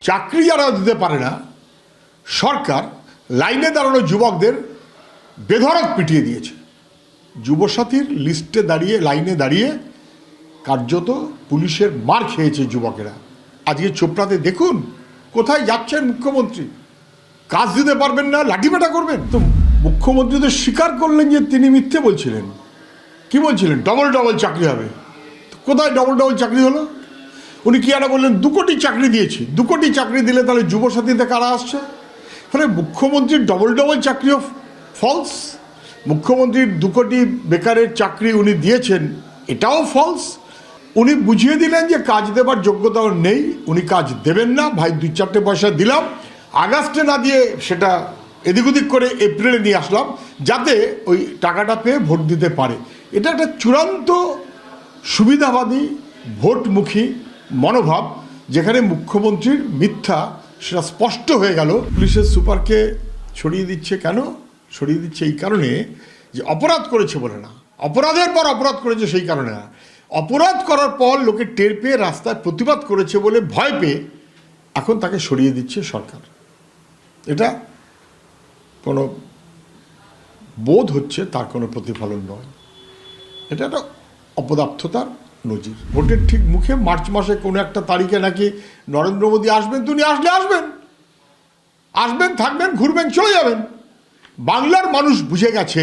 চাকরি যারা দিতে পারে না সরকার লাইনে দাঁড়ানো যুবকদের বেধড়ক পিটিয়ে দিয়েছে। যুবসাথীর লিস্টে দাঁড়িয়ে লাইনে দাঁড়িয়ে কার্যত পুলিশের মার খেয়েছে যুবকেরা। আজকে চোপড়াতে দেখুন কোথায় যাচ্ছেন মুখ্যমন্ত্রী, কাজ দিতে পারবেন না, লাঠিপেটা করবেন। তো মুখ্যমন্ত্রী তো স্বীকার করলেন যে তিনি মিথ্যে বলছিলেন। কি বলছিলেন? ডবল ডবল চাকরি হবে। কোথায় ডবল ডবল চাকরি হলো? উনি কি একটা বললেন 2 কোটি চাকরি দিয়েছি। 2 কোটি চাকরি দিলে তাহলে যুবসাথীতে কারা আসছে? ফলে মুখ্যমন্ত্রীর ডবল ডবল চাকরিও ফলস। মুখ্যমন্ত্রীর 2 কোটি বেকারের চাকরি উনি দিয়েছেন এটাও ফলস। উনি বুঝিয়ে দিলেন যে কাজ দেবার যোগ্যতাও নেই, উনি কাজ দেবেন না। ভাই 2-4টে পয়সা দিলাম, আগস্টে না দিয়ে সেটা এদিক ওদিক করে এপ্রিলে নিয়ে আসলাম যাতে ওই টাকাটা পেয়ে ভোট দিতে পারে। এটা একটা চূড়ান্ত সুবিধাবাদী ভোটমুখী মনোভাব, যেখানে মুখ্যমন্ত্রীর মিথ্যা সেটা স্পষ্ট হয়ে গেল। পুলিশের সুপারকে সরিয়ে দিচ্ছে কেন? সরিয়ে দিচ্ছে এই কারণে যে অপরাধ করেছে বলে না, অপরাধের পর অপরাধ করেছে সেই কারণে না, অপরাধ করার পর লোকে টের পেয়ে রাস্তায় প্রতিবাদ করেছে বলে ভয় পেয়ে এখন তাকে সরিয়ে দিচ্ছে সরকার। এটা কোনো বোধ হচ্ছে তার কোনো প্রতিফলন নয়, এটা একটা অপদার্থতার নজির। ভোটের ঠিক মুখে মার্চ মাসে কোনো একটা তারিখে নাকি নরেন্দ্র মোদী আসবেন, তিনি আসলে আসবেন থাকবেন, ঘুরবেন, চলে যাবেন। বাংলার মানুষ বুঝে গেছে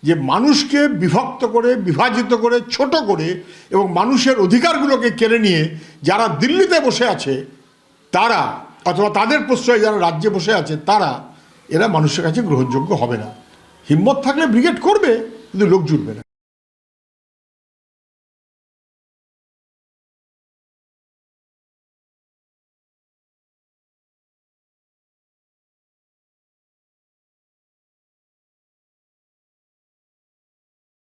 যে মানুষকে বিভক্ত করে, বিভাজিত করে, ছোট করে এবং মানুষের অধিকারগুলোকে কেড়ে নিয়ে যারা দিল্লিতে বসে আছে তারা, অথবা তাদের প্রশ্রয়ে যারা রাজ্যে বসে আছে তারা, এরা মানুষের কাছে গ্রহণযোগ্য হবে না। হিম্মত থাকলে ব্রিগেড করবে, কিন্তু লোক জুটবে না।